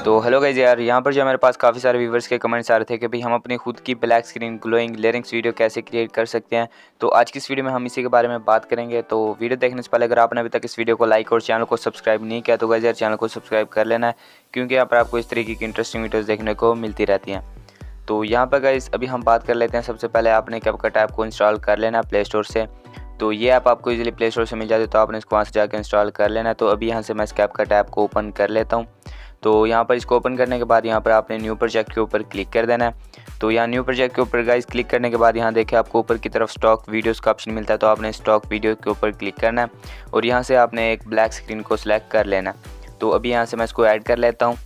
तो hello guys यार, यहाँ पर जो हमारे पास काफ़ी सारे व्यूवर्स के कमेंट्स आ रहे थे कि भाई हम अपनी खुद की black screen glowing lyrics video कैसे क्रिएट कर सकते हैं। तो आज की इस वीडियो में हम इसी के बारे में बात करेंगे। तो वीडियो देखने से पहले अगर आपने अभी तक इस वीडियो को लाइक और चैनल को सब्सक्राइब नहीं किया तो गाइस यार चैनल को सब्सक्राइब कर लेना है, क्योंकि यहाँ पर आपको इस तरीके की इंटरेस्टिंग वीडियोज़ देखने को मिलती रहती हैं। तो यहाँ पर गाइस अभी हम बात कर लेते हैं। सबसे पहले आपने कैपकट ऐप को इंस्टॉल कर लेना है प्ले स्टोर से। तो ये ऐप आपको इजीली प्ले स्टोर से मिल जाती है, तो आपने इसको वहाँ से जाकर इंस्टॉल कर लेना है। तो अभी यहाँ से मैं इस कैपकट ऐप को ओपन कर लेता हूँ। तो यहाँ पर इसको ओपन करने के बाद यहाँ पर आपने न्यू प्रोजेक्ट के ऊपर क्लिक कर देना है। तो यहाँ न्यू प्रोजेक्ट के ऊपर गाइस क्लिक करने के बाद यहाँ देखिए आपको ऊपर की तरफ स्टॉक वीडियोस का ऑप्शन मिलता है। तो आपने स्टॉक वीडियो के ऊपर क्लिक करना है और यहाँ से आपने एक ब्लैक स्क्रीन को सिलेक्ट कर लेना है। तो अभी यहाँ से मैं इसको ऐड कर लेता हूँ।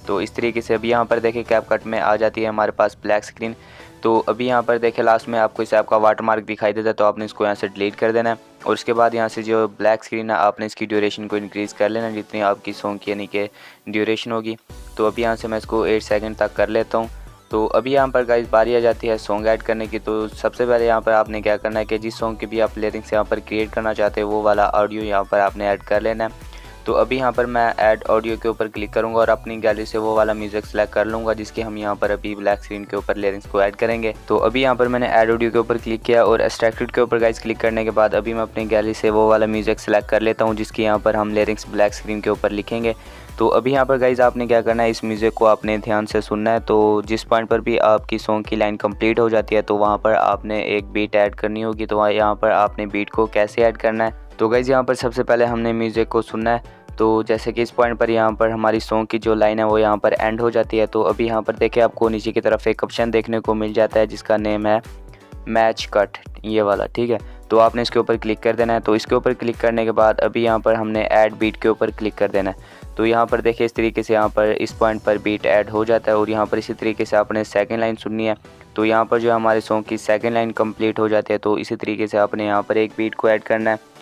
तो इस तरीके से अभी यहाँ पर देखिए कैपकट में आ जाती है हमारे पास ब्लैक स्क्रीन। तो अभी यहाँ पर देखिए लास्ट में आपको इस ऐप का वाटरमार्क दिखाई देता है, तो आपने इसको यहाँ से डिलीट कर देना है। और उसके बाद यहाँ से जो ब्लैक स्क्रीन है आपने इसकी ड्यूरेशन को इंक्रीज़ कर लेना जितनी आपकी सॉन्ग की यानी कि ड्यूरेशन होगी। तो अभी यहाँ से मैं इसको 8 सेकंड तक कर लेता हूँ। तो अभी यहाँ पर गाइस बारी आ जाती है सॉन्ग ऐड करने की। तो सबसे पहले यहाँ पर आपने क्या करना है कि जिस सॉन्ग की भी आप लिरिक्स यहाँ पर क्रिएट करना चाहते हो वो वाला ऑडियो यहाँ पर आपने ऐड कर लेना है। तो अभी यहाँ पर मैं ऐड ऑडियो के ऊपर क्लिक करूँगा और अपनी गैलरी से वो वाला म्यूज़िक सेलेक्ट कर लूँगा जिसकी हम यहाँ पर अभी ब्लैक स्क्रीन के ऊपर लिरिक्स को ऐड करेंगे। तो अभी यहाँ पर मैंने ऐड ऑडियो के ऊपर क्लिक किया और एक्सट्रैक्टेड के ऊपर गाइस क्लिक करने के बाद अभी मैं अपनी गैलरी से वो वाला म्यूज़िक सेलेक्ट कर लेता हूँ जिसकी यहाँ पर हम लिरिक्स ब्लैक स्क्रीन के ऊपर लिखेंगे। तो अभी यहाँ पर गाइस आपने क्या करना है, इस म्यूज़िक को आपने ध्यान से सुनना है। तो जिस पॉइंट पर भी आपकी सॉन्ग की लाइन कंप्लीट हो जाती है तो वहाँ पर आपने एक बीट ऐड करनी होगी। तो यहाँ पर आपने बीट को कैसे ऐड करना है, तो गाइस यहाँ पर सबसे पहले हमने म्यूज़िक को सुनना है। तो जैसे कि इस पॉइंट पर यहाँ पर हमारी सॉन्ग की जो लाइन है वो यहाँ पर एंड हो जाती है। तो अभी यहाँ पर देखिए आपको नीचे की तरफ एक ऑप्शन देखने को मिल जाता है जिसका नेम है मैच कट, ये वाला, ठीक है। तो आपने इसके ऊपर क्लिक कर देना है। तो इसके ऊपर क्लिक करने के बाद अभी यहाँ पर हमने ऐड बीट के ऊपर क्लिक कर देना है। तो यहाँ पर देखिए इस तरीके से यहाँ पर इस पॉइंट पर बीट ऐड हो जाता है और यहाँ पर इसी तरीके से आपने सेकंड लाइन सुननी है। तो यहाँ पर जो हमारे सॉन्ग की सेकंड लाइन कंप्लीट हो जाती है तो इसी तरीके से आपने यहाँ पर एक बीट को ऐड करना है।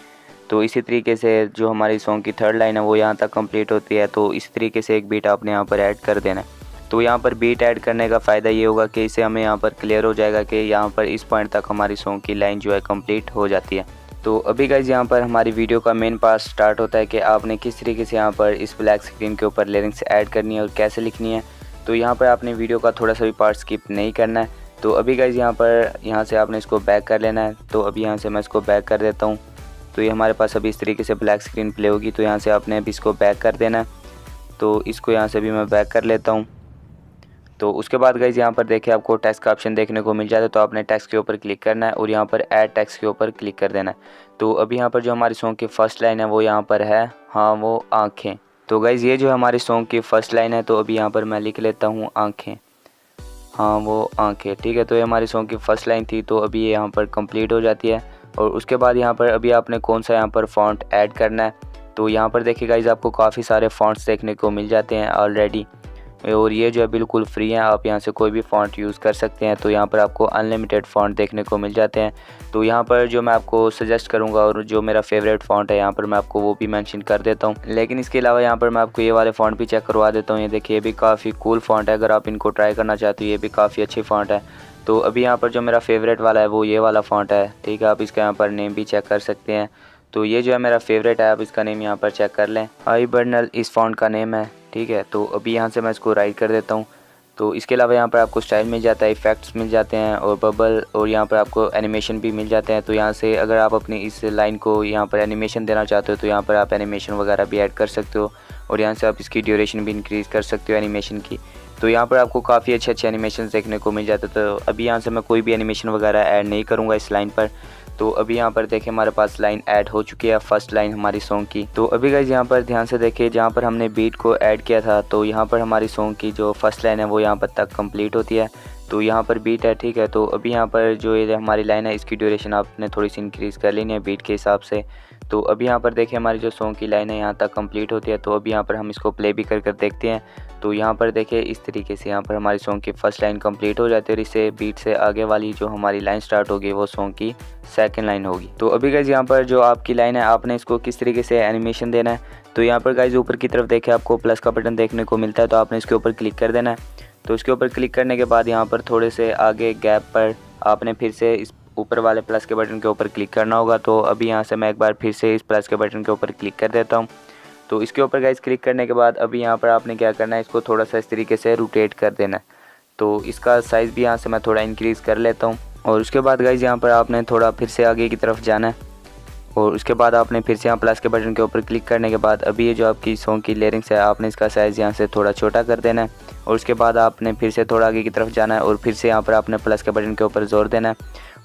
तो इसी तरीके से जो हमारी सॉन्ग की थर्ड लाइन है वो यहाँ तक कंप्लीट होती है। तो इसी तरीके से एक बीट आपने यहाँ पर ऐड कर देना है। तो यहाँ पर बीट ऐड करने का फ़ायदा ये होगा कि इससे हमें यहाँ पर क्लियर हो जाएगा कि यहाँ पर इस पॉइंट तक हमारी सॉन्ग की लाइन जो है कंप्लीट हो जाती है। तो अभी गाइस यहाँ पर हमारी वीडियो का मेन पार्ट स्टार्ट होता है कि आपने किस तरीके से यहाँ पर इस ब्लैक स्क्रीन के ऊपर लिरिक्स ऐड करनी है और कैसे लिखनी है। तो यहाँ पर आपने वीडियो का थोड़ा सा भी पार्ट स्किप नहीं करना है। तो अभी गाइस यहाँ से आपने इसको बैक कर लेना है। तो अभी यहाँ से मैं इसको बैक कर देता हूँ। तो ये हमारे पास अभी इस तरीके से ब्लैक स्क्रीन प्ले होगी। तो यहाँ से आपने अभी इसको बैक कर देना है। तो इसको यहाँ से भी मैं बैक कर लेता हूँ। तो उसके बाद गाइस यहाँ पर देखिए आपको टेक्स्ट का ऑप्शन देखने को मिल जाता है। तो आपने टेक्स्ट के ऊपर क्लिक करना है और यहाँ पर ऐड टेक्स्ट के ऊपर क्लिक कर देना है। तो अभी यहाँ पर जो हमारी सॉन्ग की फर्स्ट लाइन है वो यहाँ पर है हाँ वो आँखें। तो गाइस ये जो हमारी सॉन्ग की फर्स्ट लाइन है तो अभी यहाँ पर मैं लिख लेता हूँ आँखें, हाँ वो आँखें, ठीक है। तो ये हमारी सॉन्ग की फर्स्ट लाइन थी। तो अभी ये यहाँ पर कंप्लीट हो जाती है। और उसके बाद यहाँ पर अभी आपने कौन सा यहाँ पर फ़ॉन्ट ऐड करना है। तो यहाँ पर देखिए गाइस आपको काफ़ी सारे फ़ॉन्ट्स देखने को मिल जाते हैं ऑलरेडी और ये जो है बिल्कुल फ्री है, आप यहाँ से कोई भी फ़ॉन्ट यूज़ कर सकते हैं। तो यहाँ पर आपको अनलिमिटेड फ़ॉन्ट देखने को मिल जाते हैं। तो यहाँ पर जो मैं आपको सजेस्ट करूँगा और जो मेरा फेवरेट फ़ॉन्ट है यहाँ पर मैं आपको वो भी मेंशन कर देता हूँ। लेकिन इसके अलावा यहाँ पर मैं आपको ये वाले फ़ॉन्ट भी चेक करवा देता हूँ। ये देखिए ये भी काफ़ी कूल फ़ॉन्ट है, अगर आप इनको ट्राई करना चाहते हो ये भी काफ़ी अच्छी फ़ॉन्ट है। तो अभी यहाँ पर जो मेरा फेवरेट वाला है वो ये वाला फ़ॉन्ट है, ठीक है। आप इसका यहाँ पर नेम भी चेक कर सकते हैं। तो ये जो है मेरा फेवरेट है, आप इसका नेम यहाँ पर चेक कर लें, हाइबरनल इस फ़ॉन्ट का नेम है, ठीक है। तो अभी यहाँ से मैं इसको राइट कर देता हूँ। तो इसके अलावा यहाँ पर आपको स्टाइल मिल जाता है, इफ़ेक्ट्स मिल जाते हैं और बबल, और यहाँ पर आपको एनिमेशन भी मिल जाते हैं। तो यहाँ से अगर आप अपनी इस लाइन को यहाँ पर एनिमेशन देना चाहते हो तो यहाँ पर आप एनिमेशन वगैरह भी ऐड कर सकते हो और यहाँ से आप इसकी ड्यूरेशन भी इंक्रीज़ कर सकते हो एनिमेशन की। तो यहाँ पर आपको काफ़ी अच्छे एनिमेशन देखने को मिल जाते हैं। तो अभी यहाँ से मैं कोई भी एनिमेशन वगैरह ऐड नहीं करूँगा इस लाइन पर। तो अभी यहाँ पर देखिए हमारे पास लाइन ऐड हो चुकी है, फर्स्ट लाइन हमारी सॉन्ग की। तो अभी गाइस यहाँ पर ध्यान से देखिए जहाँ पर हमने बीट को ऐड किया था तो यहाँ पर हमारी सॉन्ग की जो फर्स्ट लाइन है वो यहाँ पर तक कंप्लीट होती है। तो यहाँ पर बीट है, ठीक है। तो अभी यहाँ पर जो ये हमारी लाइन है इसकी ड्यूरेशन आपने थोड़ी सी इंक्रीज़ कर लेनी है बीट के हिसाब से। तो अभी यहाँ पर देखिए हमारी जो सॉन्ग की लाइन है यहाँ तक कंप्लीट होती है। तो अभी यहाँ पर हम इसको प्ले भी कर देखते हैं। तो यहाँ पर देखिए इस तरीके से यहाँ पर हमारी सॉन्ग की फर्स्ट लाइन कंप्लीट हो जाती है और इससे बीट से आगे वाली जो हमारी लाइन स्टार्ट होगी वो सॉन्ग की सेकंड लाइन होगी। तो अभी गाइस यहाँ पर जो आपकी लाइन है आपने इसको किस तरीके से एनिमेशन देना है। तो यहाँ पर गाइस ऊपर की तरफ देखिए आपको प्लस का बटन देखने को मिलता है। तो आपने इसके ऊपर क्लिक कर देना है। तो इसके ऊपर क्लिक करने के बाद यहाँ पर थोड़े से आगे गैप पर आपने फिर से इस ऊपर वाले प्लस के बटन के ऊपर क्लिक करना होगा। तो अभी यहाँ से मैं एक बार फिर से इस प्लस के बटन के ऊपर क्लिक कर देता हूँ। तो इसके ऊपर गाइस क्लिक करने के बाद अभी यहाँ पर आपने क्या करना है, इसको थोड़ा सा इस तरीके से रोटेट कर देना है। तो इसका साइज़ भी यहाँ से मैं थोड़ा इंक्रीज़ कर लेता हूँ। और उसके बाद गाइस यहाँ पर आपने थोड़ा फिर से आगे की तरफ जाना है और उसके बाद आपने फिर से यहाँ प्लस के बटन के ऊपर क्लिक करने के बाद अभी ये जो आपकी सॉन्ग की लिरिक्स है आपने इसका साइज़ यहाँ से थोड़ा छोटा कर देना है। और उसके बाद आपने फिर से थोड़ा आगे की तरफ जाना है और फिर से यहाँ पर आपने प्लस के बटन के ऊपर जोर देना है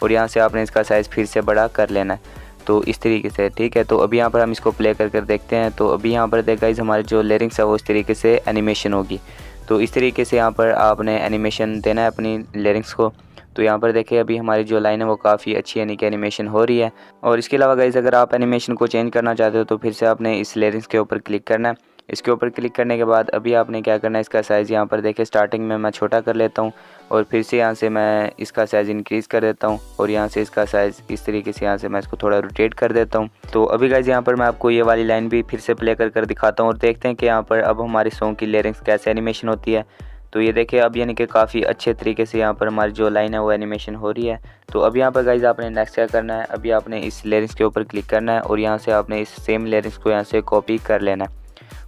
और यहाँ से आपने इसका साइज़ फिर से बड़ा कर लेना है। तो इस तरीके से, ठीक है। तो अभी यहाँ पर हम इसको प्ले कर देखते हैं। तो अभी यहाँ पर देख गाइस हमारी जो लिरिक्स है वो इस तरीके से एनिमेशन होगी। तो इस तरीके से यहाँ पर आपने एनिमेशन देना है अपनी लिरिक्स को। तो यहाँ पर देखिए अभी हमारी जो लाइन है वो काफ़ी अच्छी यानी कि एनिमेशन हो रही है। और इसके अलावा गाइस अगर आप एनिमेशन को चेंज करना चाहते हो तो फिर से आपने इस लिरिक्स के ऊपर क्लिक करना है। इसके ऊपर क्लिक करने के बाद अभी आपने क्या करना है, इसका साइज़ यहाँ पर देखिए स्टार्टिंग में मैं छोटा कर लेता हूँ और फिर से यहाँ से मैं इसका साइज़ इंक्रीज़ कर देता हूँ और यहाँ से इसका साइज़ इस तरीके से यहाँ से मैं इसको थोड़ा रोटेट कर देता हूँ। तो अभी गाइस यहाँ पर मैं आपको ये वाली लाइन भी फिर से प्ले कर दिखाता हूँ और देखते हैं कि यहाँ पर अब हमारी सॉन्ग की लिरिक्स कैसे एनिमेशन होती है। तो ये देखिए अब यानी कि काफ़ी अच्छे तरीके से यहाँ पर हमारी जो लाइन है वो एनिमेशन हो रही है। तो अब यहाँ पर गाइस आपने नेक्स्ट क्या करना है, अभी आपने इस लिरिक्स के ऊपर क्लिक करना है और यहाँ से आपने इस सेम लिरिक्स को यहाँ से कॉपी कर लेना है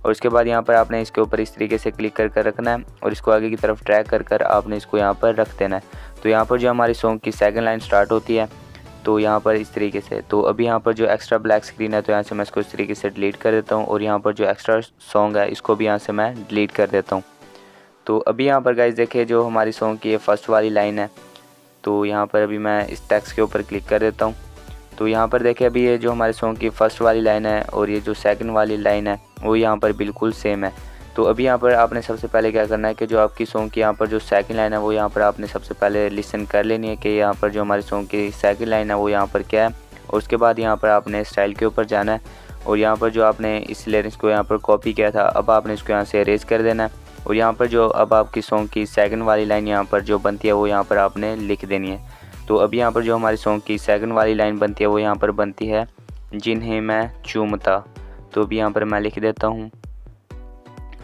और उसके बाद यहाँ पर आपने इसके ऊपर इस तरीके से क्लिक कर रखना है और इसको आगे की तरफ ड्रैग कर आपने इसको यहाँ पर रख देना है। तो यहाँ पर जो हमारी सॉन्ग की सेकंड लाइन स्टार्ट होती है तो यहाँ पर इस तरीके से। तो अभी यहाँ पर जो एक्स्ट्रा ब्लैक स्क्रीन है तो यहाँ से मैं इसको इस तरीके से डिलीट कर देता हूँ और यहाँ पर जो एक्स्ट्रा सॉन्ग है इसको भी यहाँ से मैं डिलीट कर देता हूँ। तो अभी यहाँ पर गाइस देखिए जो हमारी सॉन्ग की फर्स्ट वाली लाइन है तो यहाँ पर अभी मैं इस टेक्स्ट के ऊपर क्लिक कर देता हूँ। तो यहाँ पर देखिए अभी ये जो हमारे सॉन्ग की फर्स्ट वाली लाइन है और ये जो सेकंड वाली लाइन है वो यहाँ पर बिल्कुल सेम है। तो अभी यहाँ पर आपने सबसे पहले क्या करना है कि जो आपकी सॉन्ग की यहाँ पर जो सेकंड लाइन है वो यहाँ पर आपने सबसे पहले लिसन कर लेनी है कि यहाँ पर जो हमारी सॉन्ग की सेकंड लाइन है वो यहाँ पर क्या है। और उसके बाद यहाँ पर आपने स्टाइल के ऊपर जाना है और यहाँ पर जो आपने इस लिरिक्स को यहाँ पर कॉपी किया था अब आपने इसको यहाँ से अरेज कर देना है और यहाँ पर जो अब आपकी सॉन्ग की सेकंड वाली लाइन यहाँ पर जो बनती है वो यहाँ पर आपने लिख देनी है। तो अभी यहाँ पर जो हमारी सॉन्ग की सेकंड वाली लाइन बनती है वो यहाँ पर बनती है जिन्हें मैं चूमता। तो अभी यहाँ पर मैं लिख देता हूँ।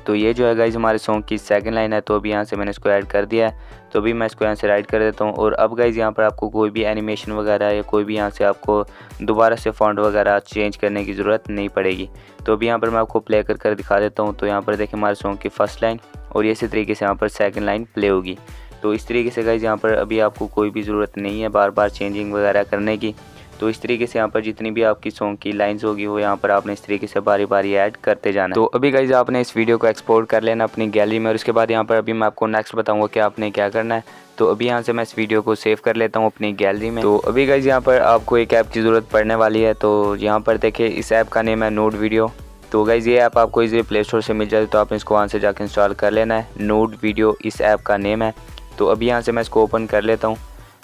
तो ये जो है गाइस हमारे सॉन्ग की सेकंड लाइन है। तो अभी यहाँ से मैंने इसको ऐड कर दिया है। तो अभी मैं इसको यहाँ से राइट कर देता हूँ और अब गाइस यहाँ पर आपको कोई भी एनिमेशन वगैरह या कोई भी यहाँ से आपको दोबारा से फॉन्ट वगैरह चेंज करने की ज़रूरत नहीं पड़ेगी। तो अभी यहाँ पर मैं आपको प्ले कर दिखा देता हूँ। तो यहाँ पर देखिए हमारे सॉन्ग की फर्स्ट लाइन और इसी तरीके से यहाँ पर सेकंड लाइन प्ले होगी। तो इस तरीके से गाइस यहाँ पर अभी आपको कोई भी ज़रूरत नहीं है बार बार चेंजिंग वगैरह करने की। तो इस तरीके से यहाँ पर जितनी भी आपकी सॉन्ग की लाइंस होगी वो यहाँ पर आपने इस तरीके से बारी बारी ऐड करते जाना। तो अभी गाइस आपने इस वीडियो को एक्सपोर्ट कर लेना अपनी गैलरी में और उसके बाद यहाँ पर अभी मैं आपको नेक्स्ट बताऊँगा कि आपने क्या करना है। तो अभी यहाँ से मैं इस वीडियो को सेव कर लेता हूँ अपनी गैलरी में। तो अभी गाइस यहाँ पर आपको एक ऐप की ज़रूरत पड़ने वाली है। तो यहाँ पर देखिए इस ऐप का नेम है नोड वीडियो। तो गाइस ये ऐप आपको इजीली प्ले स्टोर से मिल जाती है तो आपने इसको वहाँ से जाकर इंस्टॉल कर लेना है। नोड वीडियो इस ऐप का नेम है। तो अभी यहाँ से मैं इसको ओपन कर लेता हूँ।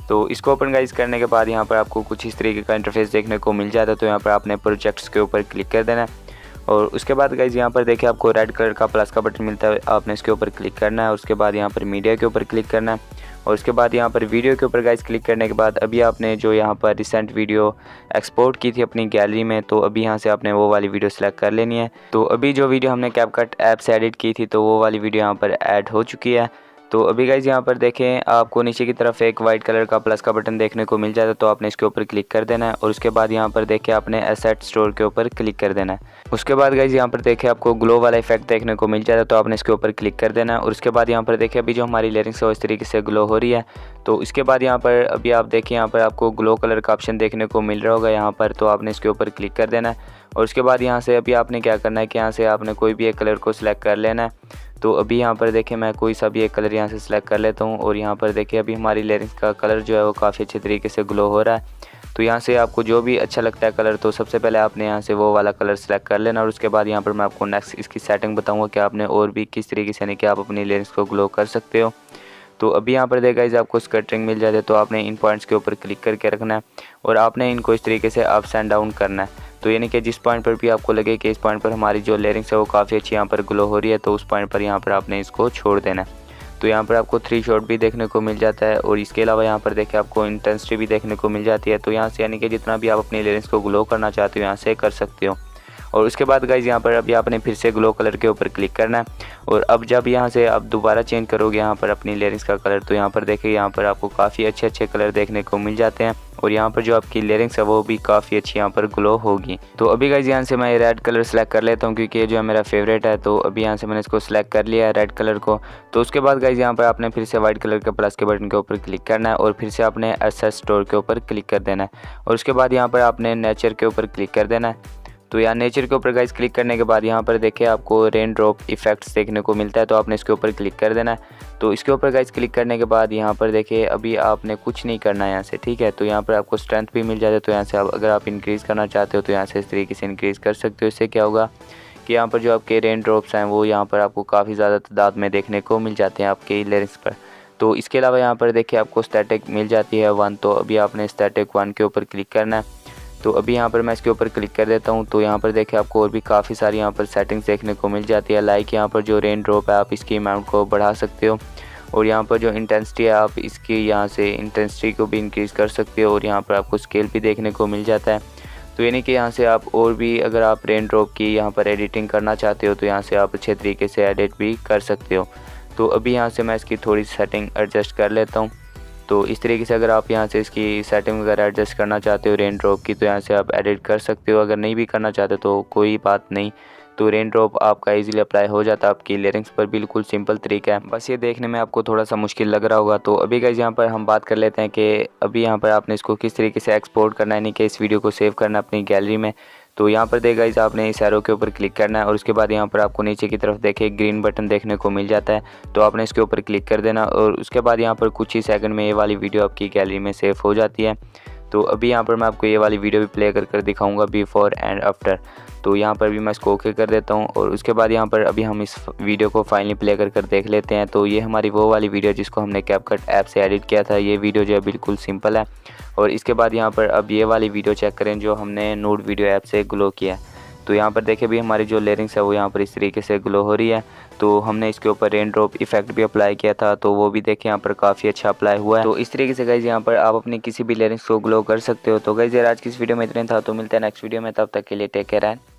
तो इसको ओपन गाइस करने के बाद यहाँ पर आपको कुछ इस तरीके का इंटरफेस देखने को मिल जाता है। तो यहाँ पर आपने प्रोजेक्ट्स के ऊपर क्लिक कर देना है और उसके बाद गाइस यहाँ पर देखिए आपको रेड कलर का प्लस का बटन मिलता है, आपने इसके ऊपर क्लिक करना है और उसके बाद यहाँ पर मीडिया के ऊपर क्लिक करना है और उसके बाद यहाँ पर वीडियो के ऊपर गाइस क्लिक करने के बाद अभी आपने जो यहाँ पर रिसेंट वीडियो एक्सपोर्ट की थी अपनी गैलरी में तो अभी यहाँ से आपने वो वाली वीडियो सेलेक्ट कर लेनी है। तो अभी जो वीडियो हमने कैपकट ऐप से एडिट की थी तो वो वाली वीडियो यहाँ पर ऐड हो चुकी है। तो अभी गाइस यहाँ पर देखें आपको नीचे की तरफ एक वाइट कलर का प्लस का बटन देखने को मिल जाता है। तो आपने इसके ऊपर क्लिक कर देना है और उसके बाद यहाँ पर देखें आपने एसेट स्टोर के ऊपर क्लिक कर देना है। उसके बाद गाइस यहाँ पर देखें आपको ग्लो वाला इफेक्ट देखने को मिल जाता है। तो आपने इसके ऊपर क्लिक कर देना है और उसके बाद यहाँ पर देखें अभी जो हमारी लिरिक्स है वो इस तरीके से ग्लो हो रही है। तो इसके बाद यहाँ पर अभी आप देखें यहाँ पर आपको ग्लो कलर का ऑप्शन देखने को मिल रहा होगा यहाँ पर। तो आपने इसके ऊपर क्लिक कर देना है और उसके बाद यहाँ से अभी आपने क्या करना है कि यहाँ से आपने कोई भी एक कलर को सिलेक्ट कर लेना है। तो अभी यहाँ पर देखें मैं कोई सा भी एक कलर यहाँ से सिलेक्ट कर लेता हूँ और यहाँ पर देखिए अभी हमारी लिरिक्स का कलर जो है वो काफ़ी अच्छे तरीके से ग्लो हो रहा है। तो यहाँ से आपको जो भी अच्छा लगता है कलर तो सबसे पहले आपने यहाँ से वो वाला कलर सेलेक्ट कर लेना और उसके बाद यहाँ पर मैं आपको नेक्स्ट इसकी सेटिंग बताऊँगा कि आपने और भी किस तरीके से यानी कि आप अपनी लिरिक्स को ग्लो कर सकते हो। तो अभी यहाँ पर देखा इस आपको स्कैटरिंग मिल जाती है। तो आपने इन पॉइंट्स के ऊपर क्लिक करके रखना है और आपने इनको इस तरीके से अप्स एंड डाउन करना है। तो यानी कि जिस पॉइंट पर भी आपको लगे कि इस पॉइंट पर हमारी जो लिरिक्स है वो काफ़ी अच्छी यहाँ पर ग्लो हो रही है तो उस पॉइंट पर यहाँ पर आपने इसको छोड़ देना है। तो यहाँ पर आपको 3 शॉट भी देखने को मिल जाता है और इसके अलावा यहाँ पर देखिए आपको इंटेंसिटी भी देखने को मिल जाती है। तो यहाँ से यानी कि जितना भी आप अपनी लिरिक्स को ग्लो करना चाहते हो यहाँ से कर सकते हो। और उसके बाद गाइज यहाँ पर अभी आपने फिर से ग्लो कलर के ऊपर क्लिक करना है और अब जब यहाँ से आप दोबारा चेंज करोगे यहाँ पर अपनी लिरिक्स का कलर तो यहाँ पर देखिए यहाँ पर आपको काफ़ी अच्छे कलर देखने को मिल जाते हैं और यहाँ पर जो आपकी लिरिक्स है वो भी काफ़ी अच्छी यहाँ पर ग्लो होगी। तो अभी गाइस यहाँ से मैं रेड कलर सेलेक्ट कर लेता हूँ क्योंकि ये जो है मेरा फेवरेट है। तो अभी यहाँ से मैंने इसको सिलेक्ट कर लिया है रेड कलर को। तो उसके बाद गाइस यहाँ पर आपने फिर से वाइट कलर के प्लस के बटन के ऊपर क्लिक करना है और फिर से आपने एसेट स्टोर के ऊपर क्लिक कर देना है और उसके बाद यहाँ पर आपने नेचर के ऊपर क्लिक कर देना है। तो यहाँ नेचर के ऊपर गाइस क्लिक करने के बाद यहाँ पर देखिए आपको रेन ड्रॉप इफेक्ट्स देखने को मिलता है, तो आपने इसके ऊपर क्लिक कर देना है। तो इसके ऊपर गाइस क्लिक करने के बाद यहाँ पर देखिए अभी आपने कुछ नहीं करना है यहाँ से, ठीक है। तो यहाँ पर आपको स्ट्रेंथ भी मिल जाता है, तो यहाँ से अगर आप इंक्रीज़ करना चाहते हो तो यहाँ से इस तरीके से इंक्रीज़ कर सकते हो। इससे क्या होगा कि यहाँ पर जो आपके रेन ड्रॉप्स हैं वो यहाँ पर आपको काफ़ी ज़्यादा तादाद में देखने को मिल जाते हैं आपके लिरिक्स पर। तो इसके अलावा यहाँ पर देखिए आपको स्टैटिक मिल जाती है 1, तो अभी आपने स्टैटिक 1 के ऊपर क्लिक करना है। तो अभी यहाँ पर मैं इसके ऊपर क्लिक कर देता हूँ। तो यहाँ पर देखिए आपको और भी काफ़ी सारी यहाँ पर सेटिंग्स देखने को मिल जाती है। लाइक यहाँ पर जो रेन ड्रॉप है आप इसकी अमाउंट को बढ़ा सकते हो और यहाँ पर जो इंटेंसिटी है आप इसकी यहाँ से इंटेंसिटी को भी इंक्रीज़ कर सकते हो और यहाँ पर आपको स्केल भी देखने को मिल जाता है। तो यानी कि यहाँ से आप और भी अगर आप रेन ड्रॉप की यहाँ पर एडिटिंग करना चाहते हो तो यहाँ से आप अच्छे तरीके से एडिट भी कर सकते हो। तो अभी यहाँ से मैं इसकी थोड़ी सेटिंग एडजस्ट कर लेता हूँ। तो इस तरीके से अगर आप यहाँ से इसकी सेटिंग वगैरह एडजस्ट करना चाहते हो रेन ड्रॉप की तो यहाँ से आप एडिट कर सकते हो। अगर नहीं भी करना चाहते तो कोई बात नहीं, तो रेन ड्रॉप आपका इजीली अप्लाई हो जाता है आपकी लिरिक्स पर। बिल्कुल सिंपल तरीका है, बस ये देखने में आपको थोड़ा सा मुश्किल लग रहा होगा। तो अभी गाइस यहाँ पर हम बात कर लेते हैं कि अभी यहाँ पर आपने इसको किस तरीके से एक्सपोर्ट करना है, यानी कि इस वीडियो को सेव करना है अपनी गैलरी में। तो यहाँ पर देख गाइस आपने इस एरो के ऊपर क्लिक करना है और उसके बाद यहाँ पर आपको नीचे की तरफ देखिए ग्रीन बटन देखने को मिल जाता है, तो आपने इसके ऊपर क्लिक कर देना और उसके बाद यहाँ पर कुछ ही सेकंड में ये वाली वीडियो आपकी गैलरी में सेव हो जाती है। तो अभी यहाँ पर मैं आपको ये वाली वीडियो भी प्ले कर दिखाऊंगा बिफोर एंड आफ्टर। तो यहाँ पर भी मैं इसको ओके कर देता हूँ और उसके बाद यहाँ पर अभी हम इस वीडियो को फाइनली प्ले कर देख लेते हैं। तो ये हमारी वो वाली वीडियो जिसको हमने कैपकट ऐप से एडिट किया था। ये वीडियो जो है बिल्कुल सिंपल है और इसके बाद यहाँ पर अब ये वाली वीडियो चेक करें जो हमने नूड वीडियो ऐप से ग्लो किया है। तो यहाँ पर देखिए भी हमारी जो लिरिक्स है वो यहाँ पर इस तरीके से ग्लो हो रही है। तो हमने इसके ऊपर रेन ड्रॉप इफेक्ट भी अप्लाई किया था, तो वो भी देखिए यहाँ पर काफ़ी अच्छा अप्लाई हुआ है। तो इस तरीके से गाइज यहाँ पर आप अपनी किसी भी लिरिक्स को ग्लो कर सकते हो। तो गाइज यार आज की इस वीडियो में इतना था, तो मिलते हैं नेक्स्ट वीडियो में, तब तक के लिए टेक केयर एंड